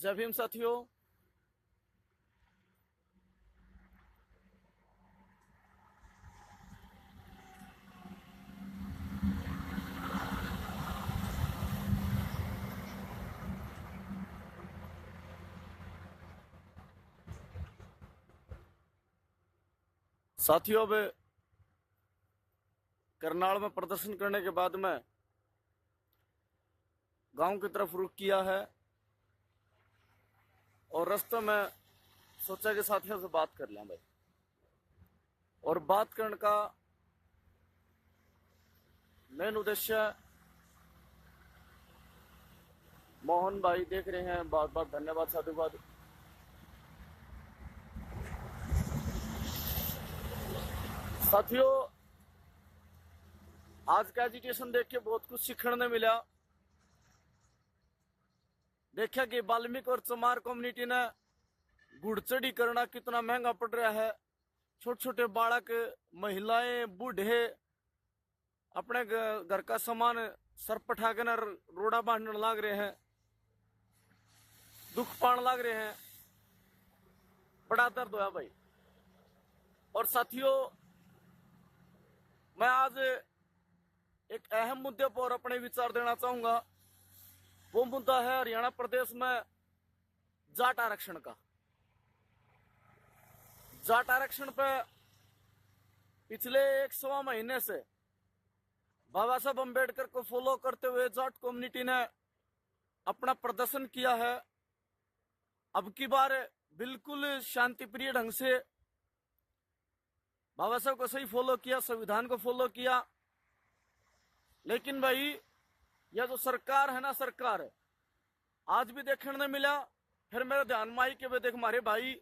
जय भीम साथियों। साथियों, अब करनाल में प्रदर्शन करने के बाद में गांव की तरफ रुख किया है और रास्ते में सोचा कि साथियों से बात कर लें भाई। और बात करने का मेन उद्देश्य, मोहन भाई देख रहे हैं, बहुत बहुत धन्यवाद, साधुवाद। साथियों, आज का एजुकेशन देख के बहुत कुछ सीखने ने मिला। देखा कि वाल्मीकि और चमार कम्युनिटी ने घुड़चढ़ी करना कितना महंगा पड़ रहा है। छोटे छोटे बालक, महिलाएं, बूढ़े अपने घर का सामान सर पर उठा के रोड़ा बांधने लग रहे हैं, दुख पाने लग रहे हैं। बड़ा दर्द हुआ भाई। और साथियों, मैं आज एक अहम मुद्दे पर अपने विचार देना चाहूंगा। वो मुद्दा है हरियाणा प्रदेश में जाट आरक्षण का। जाट आरक्षण पे पिछले 1 महीने से बाबा साहब अम्बेडकर को फॉलो करते हुए जाट कम्युनिटी ने अपना प्रदर्शन किया है। अब की बार बिल्कुल शांतिप्रिय ढंग से बाबा साहब को सही फॉलो किया, संविधान को फॉलो किया। लेकिन भाई, यह जो सरकार है ना, सरकार आज भी देखने ने मिला। फिर मेरे ध्यान में आई कि वे देख, हमारे भाई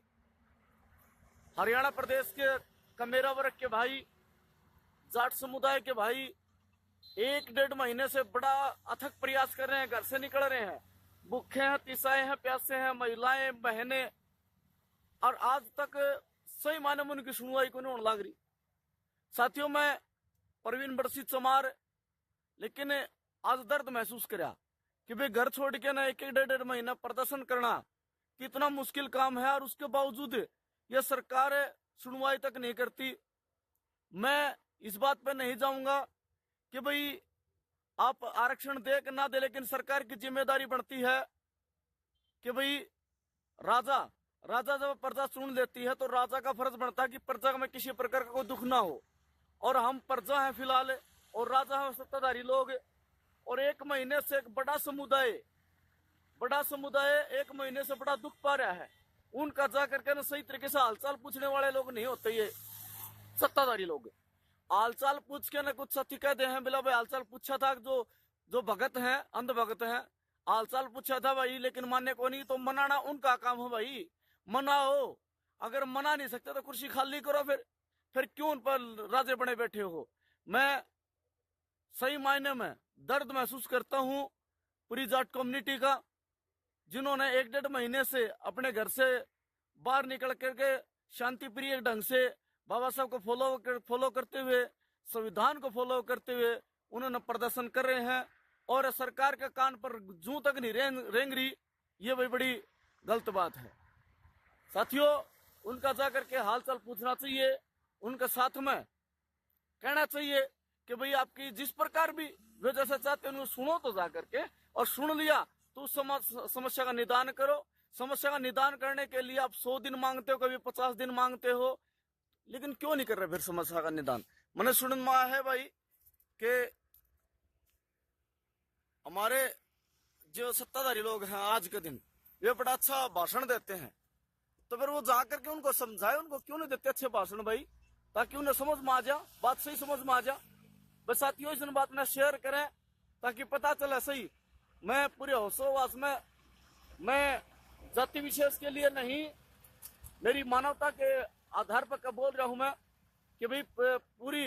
हरियाणा प्रदेश के कमेरा वर्ग के भाई, जाट समुदाय के भाई 1-1.5 महीने से बड़ा अथक प्रयास कर रहे हैं, घर से निकल रहे हैं, भूखे हैं, तिसाए हैं, प्यासे हैं, महिलाएं, बहनें, और आज तक सही मायने में उनकी सुनवाई को नहीं होने लग रही। साथियों, मैं प्रवीण बरसी चमार, लेकिन आज दर्द महसूस करा कि भाई घर छोड़ के ना 1-1.5 महीना प्रदर्शन करना कितना मुश्किल काम है, और उसके बावजूद यह सरकार सुनवाई तक नहीं करती। मैं इस बात पे नहीं जाऊंगा कि भाई आप आरक्षण दे कि ना दे, लेकिन सरकार की जिम्मेदारी बनती है कि भाई राजा जब प्रजा सुन लेती है तो राजा का फर्ज बनता है कि प्रजा में किसी प्रकार का कोई दुख ना हो। और हम प्रजा हैं फिलहाल, और राजा है सत्ताधारी लोग। और 1 महीने से एक बड़ा समुदाय 1 महीने से बड़ा दुख पा रहा है। उनका जाकर के ना सही तरीके से हालचाल पूछने वाले लोग नहीं होते, ये सत्ताधारी लोग। हालचाल पूछ के ना कुछ साथी कहते हैं, बोला भाई हालचाल पूछा था, जो भगत हैं, अंध भगत हैं, हालचाल पूछा था भाई, लेकिन मानने को नहीं। तो मनाना उनका काम है भाई, मनाओ। अगर मना नहीं सकते तो कुर्सी खाली करो। फिर क्यों उन पर राजे बने बैठे हो। मैं सही मायने में दर्द महसूस करता हूं पूरी जाट कम्युनिटी का, जिन्होंने 1-1.5 महीने से अपने घर से बाहर निकल करके शांतिप्रिय ढंग से बाबा साहब को फॉलो करते हुए, संविधान को फॉलो करते हुए उन्होंने प्रदर्शन कर रहे हैं। और सरकार के कान पर जूं तक नहीं रेंग रही, ये भी बड़ी गलत बात है। साथियों, उनका जाकर के हालचाल पूछना चाहिए, उनके साथ में कहना चाहिए कि भाई आपकी जिस प्रकार भी वे जैसा चाहते हैं उनको सुनो, तो जाकर के, और सुन लिया तो उस समस्या का निदान करो। समस्या का निदान करने के लिए आप 100 दिन मांगते हो, कभी 50 दिन मांगते हो, लेकिन क्यों नहीं कर रहे फिर समस्या का निदान। मैंने सुन में आया है भाई कि हमारे जो सत्ताधारी लोग हैं आज के दिन, वे बड़ा अच्छा भाषण देते हैं। तो फिर वो जाकर के उनको समझाए, उनको क्यों नहीं देते अच्छे भाषण भाई, ताकि उन्हें समझ में आ जा, बात सही समझ में आ जा। बस साथियों, इस बात में शेयर करें ताकि पता चले सही। मैं पूरे होशोवास में, मैं जाति विशेष के लिए नहीं, मेरी मानवता के आधार पर बोल रहा हूं मैं कि भाई पूरी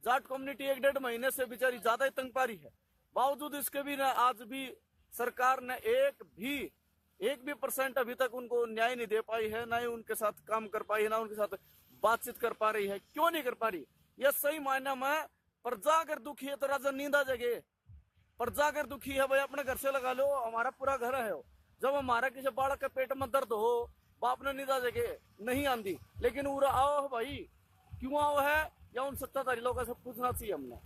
जाट कम्युनिटी 1-1.5 महीने से बेचारी ज्यादा ही तंग पा रही है। बावजूद इसके भी ना आज भी सरकार ने एक भी % अभी तक उनको न्याय नहीं दे पाई है, ना ही उनके साथ काम कर पाई है, ना उनके साथ बातचीत कर पा रही है। क्यों नहीं कर पा रही? यह सही मायने में प्रजा अगर दुखी है तो राजा नींदा जगे। प्रजा अगर दुखी है भाई, अपने घर से लगा लो, हमारा पूरा घर है, जब हमारा किसी बालक के पेट में दर्द हो, बाप ने निदा जगह नहीं आंदी, लेकिन उरा आओ भाई, क्यों आओ है, या उन सत्ताधारी लोगों से पूछना चाहिए हमने।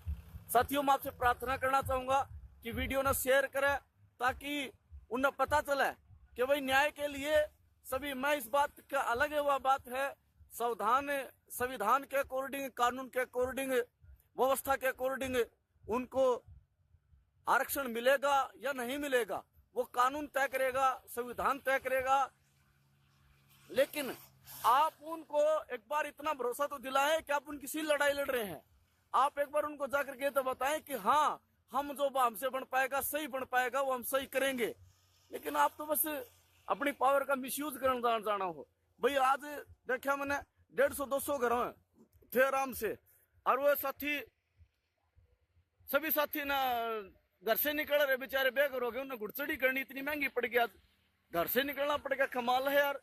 साथियों, मैं आपसे प्रार्थना करना चाहूंगा कि वीडियो न शेयर करें, ताकि उन्हें पता चले कि भाई न्याय के लिए सभी, मैं इस बात का अलग है, वह बात है संविधान के अकॉर्डिंग, कानून के अकॉर्डिंग, व्यवस्था के अकॉर्डिंग उनको आरक्षण मिलेगा या नहीं मिलेगा, वो कानून तय करेगा, संविधान तय करेगा। लेकिन आप उनको एक बार इतना भरोसा तो दिलाएं कि आप उनकी सी लड़ाई लड़ रहे हैं। आप एक बार उनको जाकर के तो बताएं कि हाँ, हम जो हमसे बन पाएगा, सही बन पाएगा, वो हम सही करेंगे। लेकिन आप तो बस अपनी पावर का मिसयूज करना जाना हो। भाई आज देखा मैंने 150-200 घर थे आराम से, और वो साथी, सभी साथी ना घर से निकल रहे बेचारे, बेघर हो गए, उन्हें घुड़चड़ी करनी इतनी महंगी पड़ गया, घर से निकलना पड़ गया, कमाल है यार।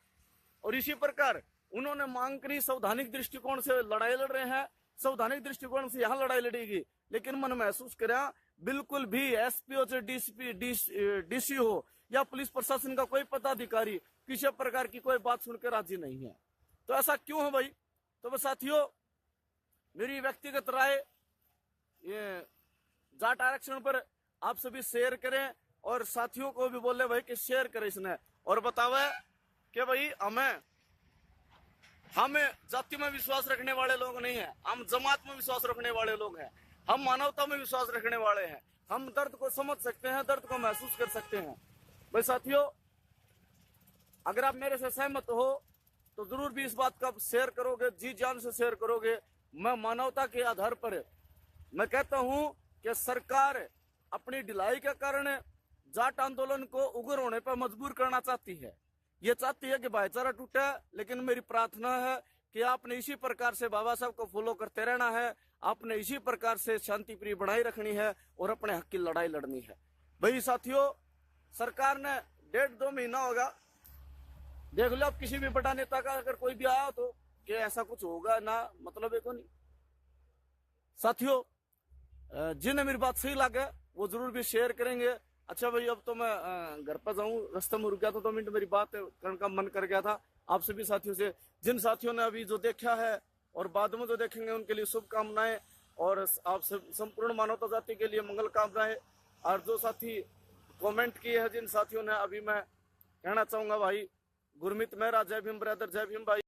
और इसी प्रकार उन्होंने मांग करी, संवैधानिक दृष्टिकोण से लड़ाई लड़ रहे हैं, संवैधानिक दृष्टिकोण से यहाँ लड़ाई लड़ेगी। लेकिन मन महसूस करा बिल्कुल भी एसपी हो चाहे डीसी हो या पुलिस प्रशासन का कोई पदाधिकारी किसी प्रकार की कोई बात सुनकर राजी नहीं है। तो ऐसा क्यों है भाई? तो बस साथियों, मेरी व्यक्तिगत राय, ये जाट आरक्षण पर आप सभी शेयर करें, और साथियों को भी बोले भाई कि शेयर करें इसने, और बतावे कि भाई हम जाति में विश्वास रखने वाले लोग नहीं हैं, हम जमात में विश्वास रखने वाले लोग हैं, हम मानवता में विश्वास रखने वाले हैं, हम दर्द को समझ सकते हैं, दर्द को महसूस कर सकते हैं। भाई साथियों, अगर आप मेरे से सहमत हो तो जरूर भी इस बात का शेयर करोगे, जी जान से शेयर करोगे। मैं मानवता के आधार पर मैं कहता हूं कि सरकार अपनी ढिलाई के कारण जाट आंदोलन को उग्र होने पर मजबूर करना चाहती है। ये चाहती है कि भाईचारा टूटे, लेकिन मेरी प्रार्थना है कि आपने इसी प्रकार से बाबा साहब को फॉलो करते रहना है, आपने इसी प्रकार से शांति प्रिय बनाई रखनी है और अपने हक की लड़ाई लड़नी है। भाई साथियों, सरकार ने 1.5-2 महीना होगा, देख लो आप किसी भी बड़ा नेता का अगर कोई भी आया तो कि ऐसा कुछ होगा ना, मतलब है को नहीं। साथियों, जिन्हें मेरी बात सही लगे वो जरूर भी शेयर करेंगे। अच्छा भाई, अब तो मैं घर पर जाऊं, रास्ते में रुक गया था 2 मिनट, मेरी बात करने का मन कर गया था आप सभी साथियों से। जिन साथियों ने अभी जो देखा है और बाद में जो देखेंगे उनके लिए शुभकामनाएं, और आप संपूर्ण मानवता जाति के लिए मंगल कामनाएं। और जो साथी कमेंट किए हैं जिन साथियों ने, अभी मैं कहना चाहूंगा भाई, गुरमीत मेहरा, जय भीम ब्रदर, जय भीम भाई।